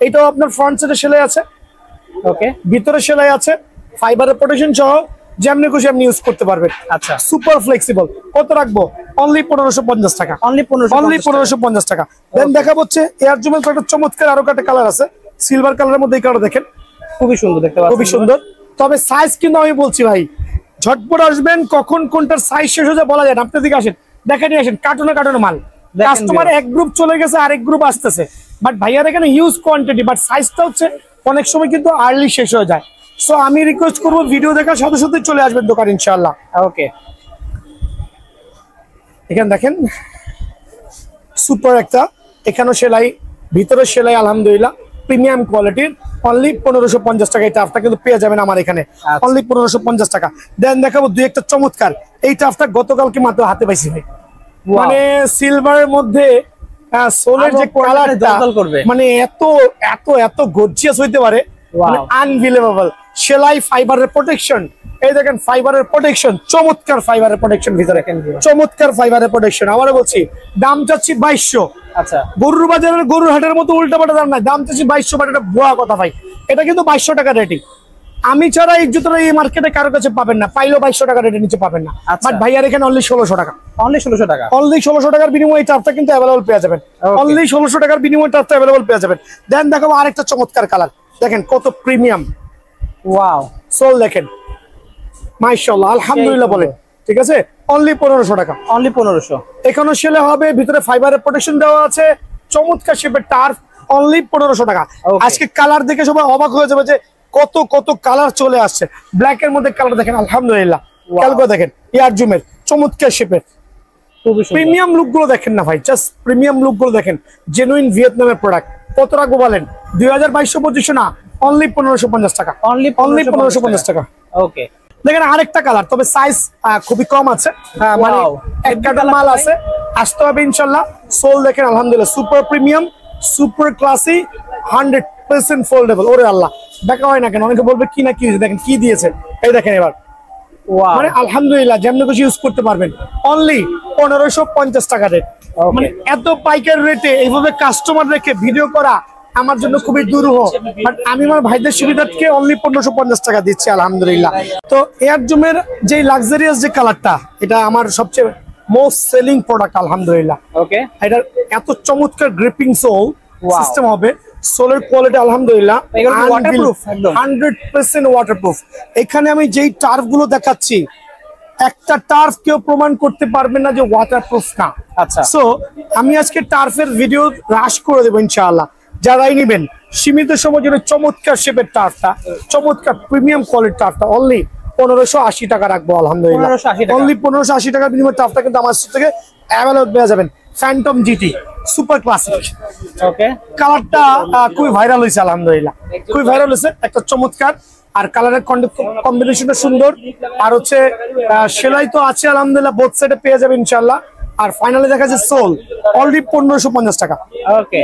এইটাও আপনার ফ্রন্ট সাইডে সেলাই আছে, ওকে, ভিতরে সেলাই আছে, ফাইবারের প্রোটেকশন সহ, যেমনি খুশি আপনি ইউজ করতে পারবেন। আচ্ছা, সুপার ফ্লেক্সিবল। কত রাখবো? অনলি 1550 টাকা, অনলি 1550 টাকা। দেন দেখা হচ্ছে এয়ার জুমের একটা চমৎকার আরো একটা কালার আছে, সিলভার কালারের মধ্যে এই কালার দেখেন, খুবই সুন্দর দেখতে পাচ্ছেন, খুবই সুন্দর। তবে সাইজ কিন্তু আমি বলছি ভাই ঝটপট আসবেন, কখন কোনটার সাইজ শেষ হয়ে যায় বলা যায় না। আপনার দিকে আসেন, দেখে নিয়ে আসেন, কার্টুনে মাল, কাস্টমার এক গ্রুপ চলে গেছে, আরেক গ্রুপ আসতেছে, বাট ভাইয়ার এখানে হিউজ কোয়ান্টিটি, বাট সাইজটা হচ্ছে অনেক সময় কিন্তু আর্লি শেষ হয়ে যায়। সো আমি রিকোয়েস্ট করবো ভিডিও দেখার সাথে সাথে চলে আসবেন দোকান ইনশাআল্লাহ। ওকে, এখানে দেখেন সুপার একটা, এখানেও সেলাই, ভিতরে সেলাই আলহামদুলিল্লাহ, প্রিমিয়াম কোয়ালিটির, অনলি 1550 টাকা। এই টাফটা কিন্তু পেয়ে যাবেন আমার এখানে অনলি 1550 টাকা। দেন দেখাবো দুই একটা চমৎকার, এই টাফটা গতকালকে মাত্র হাতে পাইছি ভাই, মানে সিলভারের মধ্যে সোলের যে কালারটা মানে এত এত এত গর্জিয়াস হইতে পারে, মানে আনবিলিভেবল। সেলাই, ফাইবারের প্রোটেকশন, এই দেখেন ফাইবারের প্রোটেকশন, চমৎকার ফাইবারের প্রোটেকশন, ভিতরে চমৎকার ফাইবারের প্রোটেকশন। আবারও বলছি দাম চাচ্ছি 2200। আচ্ছা, গরুর বাজারের গরুর হাটের মতো উল্টাপাল্টা দাম নাই, দাম চাচ্ছি 2200, বাট এটা ভুয়া কথা ভাই, এটা কিন্তু 2200 টাকা রেটিং। আমি ছাড়া এই জুতোটা এই মার্কেটে কারো কাছে পাবেন না, পাইলেও 2200 টাকা রেটের নিচে পাবেন না, বাট ভাইয়ার এখানে অনলি 1600 টাকা, অনলি 1600 টাকা, অনলি 1600 টাকার বিনিময়ে এই টাফটা কিন্তু অ্যাভেলেবল পেয়ে যাবেন, অনলি 1600 টাকার বিনিময়ে টাফটা অ্যাভেলেবল পেয়ে যাবেন। দেন দেখাবো আরেকটা চমৎকার কালার, দেখেন কত প্রিমিয়াম, ওয়াও, সোল দেখেন মাশাআল্লাহ আলহামদুলিল্লাহ বলে, ঠিক আছে? অনলি 1500 টাকা, অনলি 1500। এখানেও সেলে হবে, ভিতরে ফাইবারের প্রোটেকশন দেওয়া আছে, চমৎকার শেপের টার্ফ, অনলি 1500 টাকা। আজকে কালার দেখে সবাই অবাক হয়ে যাবে যে কত কত কালার চলে আসছে। ব্ল্যাক এর মধ্যে কালার দেখেন আলহামদুলিল্লাহ, খেয়াল করে দেখেন এয়ার জুমের চমৎকার শেপের প্রিমিয়াম লুক গুলো দেখেন না ভাই, জাস্ট প্রিমিয়াম লুক গুলো দেখেন, জেনুইন ভিয়েতনামের প্রোডাক্ট। কত রাখবো বলেন? 2200-2500 না, অনলি 1550 টাকা, অনলি 1550 টাকা। ওকে, দেখেন আরেকটা কালার, তবে সাইজ খুবই কম আছে, মানে এক কার্টন মাল আছে, আসতে হবে ইনশাল্লাহ। সোল দেখেন আলহামদুলিল্লাহ, super premium, super classy, 100% foldable. ওরে আল্লাহ, দেখা হয় না কেন? অনেকে বলবে কি না কি, দেখেন কি দিয়েছে, এই দেখেন এবার, মানে আলহামদুলিল্লাহ যেমন কিছু ইউজ করতে পারবেন। অনলি 1550 টাকা রেট, মানে এত পাইকার রেটে এইভাবে কাস্টমার রেখে ভিডিও করা আমার জন্য খুবই দুরূহ, বাট আমি আমার ভাইদের সুবিধার্থে অনলি 1550 টাকা দিচ্ছি আলহামদুলিল্লাহ। তো এয়ার জুমের যে লাক্সারিয়াস যে কালারটা, এটা আমার সবচেয়ে মোস্ট সেলিং প্রোডাক্ট আলহামদুলিল্লাহ। ওকে, এটা এত চমৎকার গ্রিপিং সোল সিস্টেম হবে, সোলের কোয়ালিটি আলহামদুলিল্লাহ এগুলো ওয়াটারপ্রুফ একদম 100% ওয়াটারপ্রুফ। এখানে আমি যেই টার্ফ গুলো দেখাচ্ছি একটা টার্ফ কেউ প্রমাণ করতে পারবে না যে ওয়াটারপ্রুফ না। আচ্ছা সো আমি আজকে টার্ফের ভিডিও রাশ করে দেবো ইনশাআল্লাহ। যারাই নেবেন সীমিত সময়ের জন্য চমৎকার শেপের টার্ফটা, চমৎকার প্রিমিয়াম কোয়ালিটির টার্ফটা অনলি 1580 টাকা রাখবো আলহামদুলিল্লাহ। 1580 টাকা অনলি 1580 টাকার বিনিময়ে টার্ফটা কিন্তু আমার থেকে অ্যাভেলেবল পেয়ে যাবেন। ফ্যান্টম জিটি সুপার ক্লাসিক, ওকে কালারটা খুবই ভাইরাল হয়েছে আলহামদুলিল্লাহ, খুবই ভাইরাল হয়েছে, একটা চমৎকার। আর কালারের কম্বিনেশনটা সুন্দর, আর হচ্ছে সেলাই তো আছে আলহামদুলিল্লাহ, বোথ সাইডে পেয়ে যাবে ইনশাআল্লাহ। আর ফাইনালি দেখা যাচ্ছে সোল অনলি 1550 টাকা, ওকে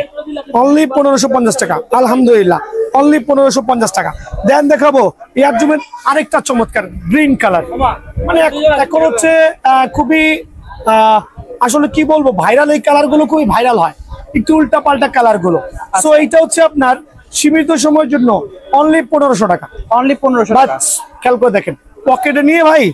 অনলি 1550 টাকা আলহামদুলিল্লাহ, অনলি 1550 টাকা। দেন দেখাবো ইয়ারজুমের আরেকটা চমৎকার গ্রিন কালার, মানে এখন হচ্ছে খুবই আসলে কি বলবো ভাইরাল, এই কালার গুলো খুবই ভাইরাল হয়, একটু উল্টা পাল্টা কালার গুলো। সো এইটা হচ্ছে আপনার সীমিত সময়ের জন্য অনলি 1500 টাকা, অনলি 1500 টাকা। খেয়াল করে দেখেন, পকেটে নিয়ে ভাই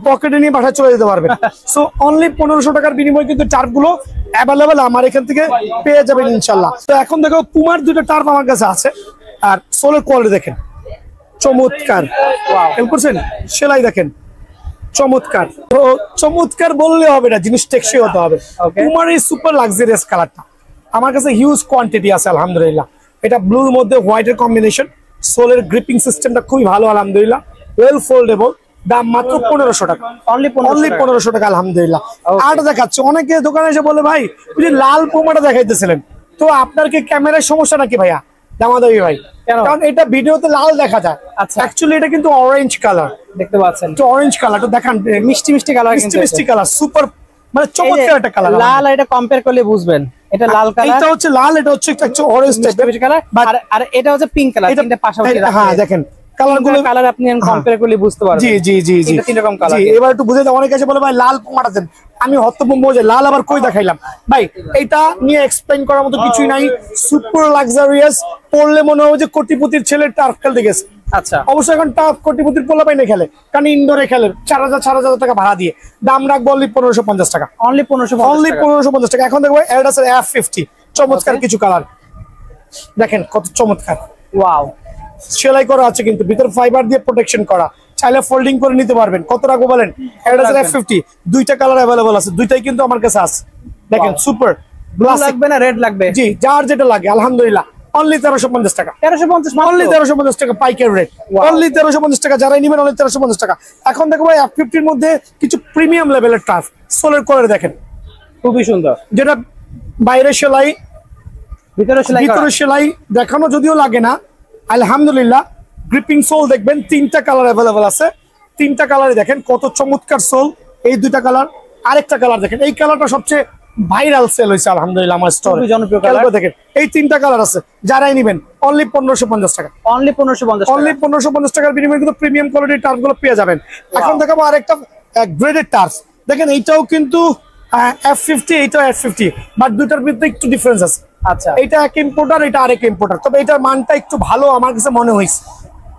পকেটে নিয়ে বাসায় চলে যেতে পারবেন। সো অনলি 1500 টাকার বিনিময়ে কিন্তু টার্ফ গুলো অ্যাভেলেবেল আমার এখান থেকে পেয়ে যাবেন ইনশাল্লাহ। তো এখন দেখো পুমার দুটো টার্ফ আমার কাছে আছে, আর সোলের কোয়ালিটি দেখেন চমৎকার, খেয়াল করছেন সেলাই দেখেন চমৎকার। তো চমৎকার বললে হবে না, জিনিস টেকসই হতে হবে। পুমার এই সুপার লাক্সারিয়াস কালারটা আমার কাছে হিউজ কোয়ান্টিটি আছে আলহামদুলিল্লাহ। এটা ব্লুর মধ্যে হোয়াইটের কম্বিনেশন, সোলের গ্রিপিং সিস্টেমটা খুবই ভালো আলহামদুলিল্লাহ, ওয়েল ফোল্ডেবল, দাম মাত্র 1500 টাকা, অনলি 1500 টাকা আলহামদুলিল্লাহ। আর দেখাচ্ছে অনেকে দোকানে এসে বলে ভাই ওই যে লাল পুমাটা দেখাইতেছিলেন, তো আপনার কি ক্যামেরার সমস্যা নাকি ভাইয়া দামাদামি ভাই? কারণ এটা ভিডিওতে লাল দেখা যায়, আচ্ছা অ্যাকচুয়ালি এটা কিন্তু অরেঞ্জ কালার, দেখতে পাচ্ছেন তো অরেঞ্জ কালারটা দেখান, মিষ্টি মিষ্টি কালার, মিষ্টি মিষ্টি কালার, সুপার মানে চমৎকার একটা কালার। লাল এটা কম্পেয়ার করলে বুঝবেন এটা লাল কালার, এটা হচ্ছে লাল, এটা হচ্ছে একটা অরেঞ্জ টাইপের কালার, আর এটা হচ্ছে পিঙ্ক কালার, তিনটা পাশাপাশি রাখা। হ্যাঁ দেখেন কালারগুলো, কালার আপনি কম্পেয়ার করলে বুঝতে পারবেন। জি জি জি জি, তিন রকম কালার। এবার একটু বুঝে দাও, অনেকে এসে বলে ভাই লাল পুমাটা দেন, আমি হতভম্ব যে লাল আবার কই দেখাইলাম ভাই। এটা নিয়ে এক্সপ্লেইন করার মতো কিছুই নাই, সুপার লাক্সারিয়াস, পড়লে মনে হবে যে কোটিপতির ছেলে টার্ফ খেলতে গেছে। আচ্ছা অবশ্যই এখন টার্ফ কোটিপতির পোলা পাই না খেলে, কারণ ইনডোরে খেলে 4000 টাকা ভাড়া দিয়ে, দাম রাখবো অনলি 1550 টাকা, অনলি 1550 টাকা। এখন দেখবো অ্যাডিডাসের F50 চমৎকার কিছু কালার দেখেন কত চমৎকার, ওয়াও সেলাই করা আছে কিন্তু ভিতর ফাইবার দিয়ে প্রোটেকশন করা, চাইলে ফোল্ডিং করে নিতে পারবেন। কত রাখবো বলেন? অ্যাডিডাসের F50 দুইটা কালার अवेलेबल আছে, দুইটাই কিন্তু আমার কাছে আছে। দেখেন সুপার ব্লু লাগবে না রেড লাগবে? জি যার যেটা লাগে আলহামদুলিল্লাহ, অনলি 1350 টাকা, 1350, অনলি 1350 টাকা পাইকারি রেট, অনলি 1350 টাকা। যারাই নেবেন অনলি 1350 টাকা। এখন দেখো ভাই F50 এর মধ্যে কিছু প্রিমিয়াম লেভেলের টার্ফ, সোলের কোয়ালিটি দেখেন খুবই সুন্দর, যেটা বাইরে সেলাই ভিতরে সেলাই দেখানো যদিও লাগে না আলহামদুলিল্লাহ। গ্রিপিং সোল দেখবেন, তিনটা কালার अवेलेबल আছে, তিনটা কালারে দেখেন কত চমৎকার সোল। এই দুইটা কালার, আরেকটা কালার দেখেন, এই কালারটা সবচেয়ে ভাইরাল সেল হয়েছে আলহামদুলিল্লাহ আমার স্টোরে, জনপ্রিয় কালার দেখেন। এই তিনটা কালার আছে, যারাই নেবেন অনলি 1550 টাকা, অনলি 1550, অনলি 1550 টাকার বিনিময়ে কিন্তু প্রিমিয়াম কোয়ালিটির টার্ফ গুলো পেয়ে যাবেন। এখন দেখাবো আরেকটা গ্রেডেড টার্ফ, দেখেন এইটাও কিন্তু F50, এইটাও F50, বাট দুইটার ভিতরে একটু ডিফারেন্স আছে। আচ্ছা এটা এক ইম্পোর্টার, এটা আরেক ইম্পোর্টার, তবে এটার মানটা একটু ভালো আমার কাছে মনে হয়েছে।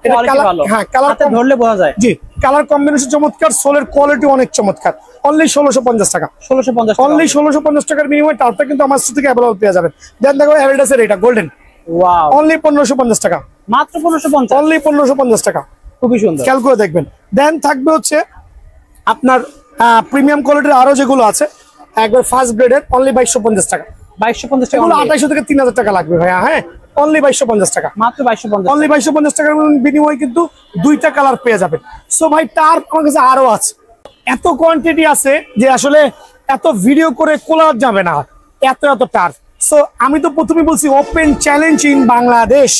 এটা কালার, হ্যাঁ কালার ধরলে বোঝা যায়, জি কালার কম্বিনেশন চমৎকার, সোলের কোয়ালিটি অনেক চমৎকার। অনলি 1650 টাকা, 1650, অনলি 1650 টাকার বিনিময়ে টার্ফটা কিন্তু আমার থেকে अवेलेबल পেয়ে যাবেন। দেন দেখো অ্যাডিডাসের এটা গোল্ডেন, ওয়াও অনলি 1550 টাকা, মাত্র 1550, অনলি 1550 টাকা, খুবই সুন্দর। খেয়াল করে দেখবেন। দেন থাকবে হচ্ছে আপনার প্রিমিয়াম কোয়ালিটির আরো যেগুলো আছে একবার ফার্স্ট গ্রেডের, অনলি 2250 টাকা, 2250 টাকা, এগুলো 2800 থেকে 3000 টাকা লাগবে ভাইয়া। হ্যাঁ অনলি 2250 টাকা, মাত্র 2250, অনলি 2250 টাকার বিনিময়ে কিন্তু দুইটা কালার পেয়ে যাবেন। সো ভাই টার্ফ আমার কাছে আরো আছে, এত কোয়ান্টিটি আছে যে আসলে এত ভিডিও করে কোলা যাবে না, এত টার্ফ। সো আমি তো প্রথমে বলছি ওপেন চ্যালেঞ্জ ইন বাংলাদেশ,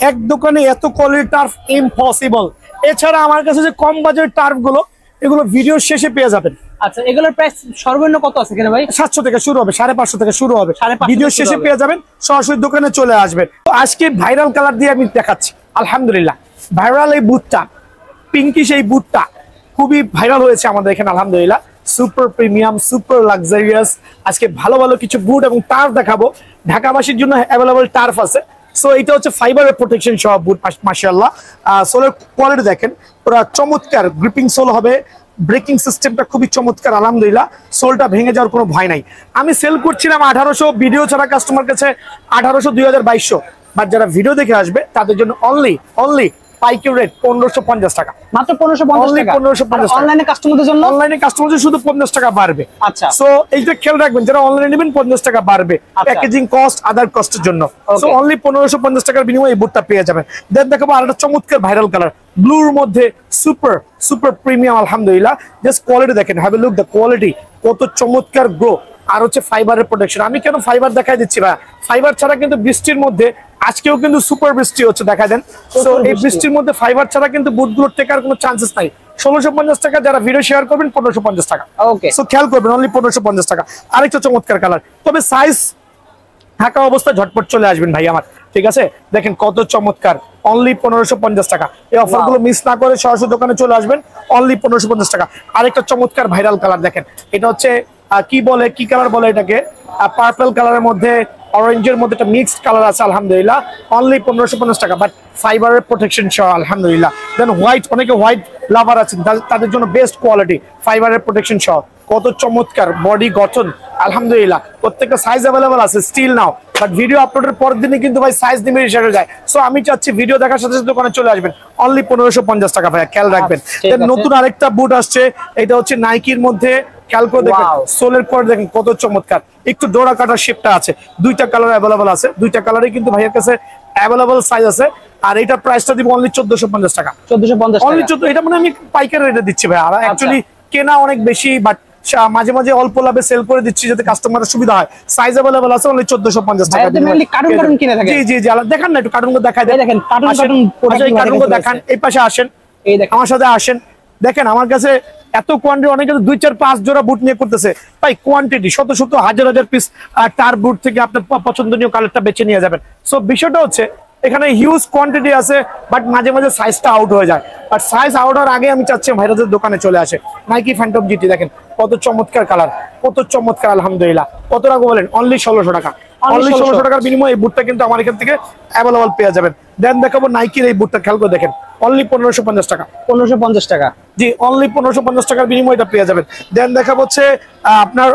এক দোকানে এত কোয়ালিটি টার্ফ ইম্পসিবল। এছাড়া আমার কাছে যে কম বাজেট টার্ফ গুলো, এগুলো ভিডিও শেষে পেয়ে যাবেন। আচ্ছা এগুলোর প্রাইস সর্বনিম্ন কত আছে এখানে ভাই? 700 থেকে শুরু হবে, 550 থেকে শুরু হবে, 550 ভিডিও শেষে পেয়ে যাবেন, সরাসরি দোকানে চলে আসবেন। তো আজকে ভাইরাল কালার দিয়ে আমি দেখাচ্ছি আলহামদুলিল্লাহ। ভাইরাল এই বুটটা, পিঙ্কিশ এই বুটটা খুবই ভাইরাল হয়েছে আমাদের এখানে আলহামদুলিল্লাহ। Super premium, super luxurious. আজকে ভালো ভালো কিছু বুট এবং টার্ফ দেখাবো, ঢাকাবাসীর জন্য অ্যাভেলেবল টার্ফ আছে। সো এটা হচ্ছে ফাইবারের প্রোটেকশন সহ বুট, মাশাআল্লাহ। সোলের কোয়ালিটি দেখেন, পুরো চমৎকার গ্রিপিং সোল হবে, ব্রেকিং সিস্টেমটা খুবই চমৎকার আলহামদুলিল্লাহ, সোলটা ভেঙে যাওয়ার কোনো ভয় নাই। আমি সেল করছিলাম 1800, ভিডিও ছাড়া কাস্টমার কাছে 1800, 2000, 2200। বাট যারা ভিডিও দেখে আসবে তাদের জন্য অনলি পাইকারি রেট 1550 টাকা, মাত্র 1550 টাকা। 1550 টাকা। অনলাইনে কাস্টমারদের জন্য, অনলাইনে কাস্টমারদের শুধু 50 টাকা বাড়বে। আচ্ছা, সো এইটা খেয়াল রাখবেন, যারা অনলাইনে নেবেন 50 টাকা বাড়বে প্যাকেজিং কস্ট, আদার কস্টের জন্য। সো অনলি 1550 টাকার বিনিময়ে এই বুটটা পেয়ে যাবেন। দেন দেখাবো আরেকটা চমৎকার ভাইরাল কালার, ব্লুর মধ্যে সুপার প্রিমিয়াম, আলহামদুলিল্লাহ। জাস্ট কোয়ালিটি দেখেন, have a look the quality, কত চমৎকার গ্রো। আর হচ্ছে ফাইবারের প্রোটেকশন। আমি কেন ফাইবার দেখাই দিচ্ছি ভাই, ফাইবার ছাড়া কিন্তু বৃষ্টির মধ্যে, আজকেও কিন্তু সুপার বৃষ্টি হচ্ছে, দেখা দেন। তো এই বৃষ্টির মধ্যে ফাইবার ছাড়া কিন্তু বুটগুলোর টেকার কোনো চান্সেস নাই। 1650 টাকা, যারা ভিডিও শেয়ার করবেন 1550 টাকা। ওকে, সো খেয়াল করবেন অনলি 1550 টাকা। আরেকটা চমৎকার কালার, তবে সাইজ থাকা অবস্থায় ঝটপট চলে আসবেন ভাই আমার, ঠিক আছে? দেখেন কত চমৎকার, অনলি 1550 টাকা। এই অফারগুলো মিস না করে সরাসরি দোকানে চলে আসবেন, অনলি 1550 টাকা। আরেকটা চমৎকার ভাইরাল কালার দেখেন, এটা হচ্ছে কি কালার বলে এটাকে, পার্পল কালারের মধ্যে অরেঞ্জের মধ্যে একটা মিক্সড কালার আছে, আলহামদুলিল্লাহ অনলি 1550 টাকা, বাট ফাইবারের প্রোটেকশন সহ, আলহামদুলিল্লাহ। দেন হোয়াইট, অনেকে হোয়াইট লাভার আছেন, তাদের জন্য বেস্ট কোয়ালিটি, ফাইবারের প্রোটেকশন সহ, কত চমৎকার বডি গঠন, আলহামদুলিল্লাহ। প্রত্যেকটা সাইজ অ্যাভেলেবল আছে স্টিল নাও, বাট ভিডিও আপলোডের পরের দিনই কিন্তু ভাই সাইজ নিয়ে শেষ হয়ে যায়। সো আমি চাচ্ছি ভিডিও দেখার সাথে সাথে দোকানে চলে আসবেন, অনলি 1550 টাকা ভাইয়া, খেয়াল রাখবেন। নতুন আরেকটা বুট আসছে, এটা হচ্ছে নাইকির মধ্যে, খেয়াল করে দেখেন সোলের পর দেখেন কত চমৎকার, একটু ডোরা কাটার শেপটা আছে, দুইটা কালার অ্যাভেলেবল আছে, দুইটা কালারই কিন্তু ভাইয়ের কাছে অ্যাভেলেবল সাইজ আছে। আর এইটা প্রাইসটা দিব অনলি 1450 টাকা, 1450 অনলি 14। এটা মানে আমি পাইকারি রেটে দিচ্ছি ভাই, আর অ্যাকচুয়ালি কেনা অনেক বেশি, বাট মাঝে মাঝে অল্প লাভে সেল করে দিচ্ছি যাতে কাস্টমারের সুবিধা হয়। সাইজ अवेलेबल আছে অনলি 1450 টাকা। কার্টুন কিনে থাকে। জি জি জি, দেখান না একটু কার্টুনগুলো দেখাই দেন। দেখেন কার্টুনগুলো দেখান, এই পাশে আসেন, এই দেখেন আমার সাথে আসেন। দেখেন আমার কাছে এত কোয়ান্টিটি, অনেকে 2-4-5 জোড়া বুট নিয়ে করতেছে ভাই, কোয়ান্টিটি শত হাজার পিস টার বুট থেকে আপনার পছন্দনীয় কালারটা বেছে নিয়ে যাবেন। সো বিষয়টা হচ্ছে এখানে হিউজ কোয়ান্টিটি আছে, বাট মাঝে মাঝে সাইজটা আউট হয়ে যায়। বাট সাইজ আউট হওয়ার আগে আমি চাচ্ছি ভাইরাজের দোকানে চলে আসে। নাইকি ফ্যান্টম জিটি দেখেন কত চমৎকার কালার, কত চমৎকার, আলহামদুলিল্লাহ। কত টাকা বলেন? অনলি 1600 টাকা। অনলি 1600 টাকার বিনিময়ে এই বুটটা কিন্তু আমার এখান থেকে অ্যাভেলেবল পেয়ে যাবেন। দেন দেখাবো নাইকির এই বুটটা, খেয়াল করে দেখেন অনলি 1550 টাকা। 1550 টাকা, জি অনলি 1550 টাকার বিনিময়ে এটা পেয়ে যাবেন। দেন দেখা হচ্ছে আপনার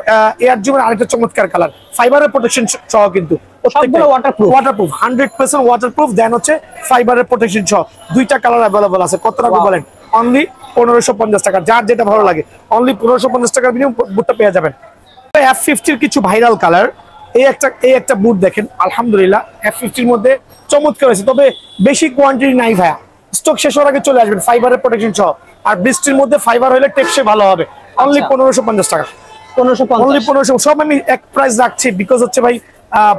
এয়ার জুমের আরেকটা চমৎকার কালার, ফাইবারের প্রোটেকশন সহ, কিন্তু সবগুলো ওয়াটারপ্রুফ 100% ওয়াটারপ্রুফ। দেন হচ্ছে ফাইবারের প্রোটেকশন সহ, দুইটা কালার অ্যাভেলেবল আছে। কত টাকা বলেন? অনলি 1550 টাকা। যার যেটা ভালো লাগে অনলি 1550 টাকার বিনিময়ে বুটটা পেয়ে যাবেন। F50 কিছু ভাইরাল কালার, এই একটা বুট দেখেন, আলহামদুলিল্লাহ F50 মধ্যে চমৎকার হয়েছে, তবে বেশি কোয়ান্টিটি নাই ভাইয়া, স্টক শেষ হওয়ার আগে চলে আসবেন, ফাইবারের প্রোটেকশন সহ। আর বৃষ্টির মধ্যে ফাইবার হলে টেকসই ভালো হবে, অনলি 1550 টাকা। 1550 সব আমি এক প্রাইস রাখছি, বিকজ হচ্ছে ভাই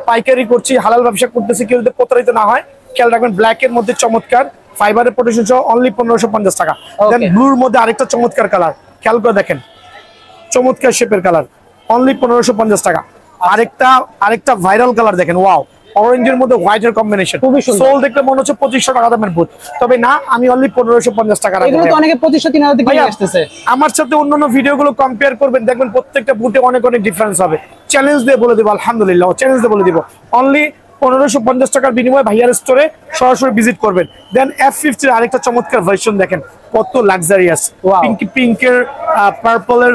পাইকারি করছি, হালাল ব্যবসা করতেছি, কেউ যদি প্রতারিত না হয়। খেয়াল রাখবেন ব্ল্যাক এর মধ্যে চমৎকার ফাইবারের প্রোটেকশন সহ, অনলি 1550 টাকা। দেন ব্লুর মধ্যে আরেকটা চমৎকার কালার, খেয়াল করে দেখেন চমৎকার শেপের কালার, অনলি 1550 টাকা। আরেকটা ভাইরাল কালার দেখেন, ওয়াও, অরেঞ্জের মধ্যে হোয়াইটের কম্বিনেশন, সোল দেখতে মনে হচ্ছে 2500 টাকা দামের বুট, তবে না, আমি অনলি 1550 টাকা রাখবো। এগুলো তো অনেকে 2500-3000 থেকে নিয়ে আসতেছে। আমার সাথে অন্যান্য ভিডিওগুলো কম্পেয়ার করবেন, দেখবেন প্রত্যেকটা বুটে অনেক ডিফারেন্স হবে। চ্যালেঞ্জ দিয়ে বলে দিব, আলহামদুলিল্লাহ চ্যালেঞ্জ দিয়ে বলে দিব, অনলি 1550 টাকার বিনিময়ে ভাইয়ার স্টোরে সরাসরি ভিজিট করবেন। দেন F50 এর আরেকটা চমৎকার ভার্সন দেখেন, কত লাক্সারিয়াস, পিঙ্কের পার্পলের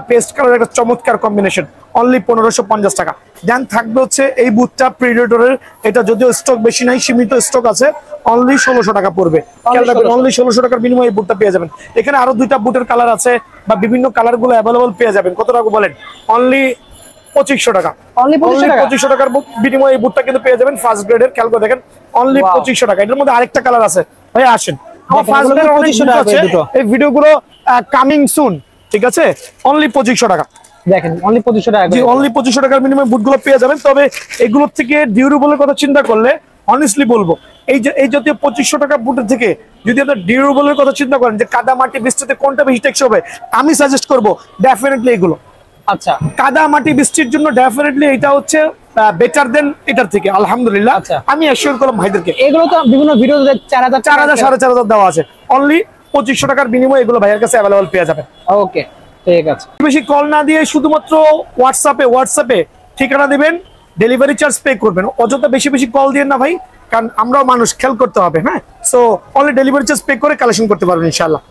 পেস্ট কালার, একটা চমৎকার কম্বিনেশন, অনলি 1550 টাকা। দেন থাকবে হচ্ছে এই বুটটা প্রিডেটরের, এটা যদিও স্টক বেশি নাই, সীমিত স্টক আছে, অনলি 1600 টাকা পড়বে। অনলি 1600 টাকার বিনিময়ে এই বুটটা পেয়ে যাবেন। এখানে আরো দুইটা বুটের কালার আছে, বা বিভিন্ন কালার গুলো অ্যাভেলেবল পেয়ে যাবেন। কত টাকা বলেন? অনলি 2500 টাকা। অনলি 2500 টাকার বিনিময়ে এই বুটটা কিন্তু পেয়ে যাবেন ফার্স্ট গ্রেডের। খেয়াল করে দেখেন অনলি 2500 টাকা। এটার মধ্যে আরেকটা কালার আছে, ভাই আসেন, আমার ফার্স্ট গ্রেডের অনেক দুটো আছে, এই ভিডিওগুলো কামিং সুন, ঠিক আছে? অনলি 2500 টাকা দেখেন, অনলি 2500 টাকা। জি অনলি 2500 টাকার বিনিময়ে বুটগুলো পেয়ে যাবেন। তবে এগুলোর থেকে ডিউরেবলের কথা চিন্তা করলে অনেস্টলি বলবো, এই জাতীয় 2500 টাকা বুটের থেকে যদি আপনার ডিউরেবলের কথা চিন্তা করেন, যে কাদা মাটি বৃষ্টিতে কোনটা বেশি টেকসই হবে, আমি সাজেস্ট করব ডেফিনেটলি এগুলো। আচ্ছা, কাদা মাটি বৃষ্টির জন্য ডেফিনেটলি এটা হচ্ছে বেটার দেন এটার থেকে, আলহামদুলিল্লাহ। আমি অ্যাসিওর করলাম ভাইদেরকে। এগুলো তো বিভিন্ন ভিডিওতে 4000 4500 দেওয়া আছে, অনলি 2500 টাকার বিনিময়ে এগুলো ভাইয়ের কাছে অ্যাভেলেবল পেয়ে যাবেন। ওকে, ঠিক আছে। বেশি কল না দিয়ে শুধুমাত্র হোয়াটসঅ্যাপে ঠিকানা দিবেন, ডেলিভারি চার্জ পে করবেন। অযথা বেশি কল দিয়ে না ভাই, কারণ আমরাও মানুষ, খেয়াল করতে হবে। হ্যাঁ, so only delivery charge pay করে কালেকশন করতে পারবেন ইনশাআল্লাহ।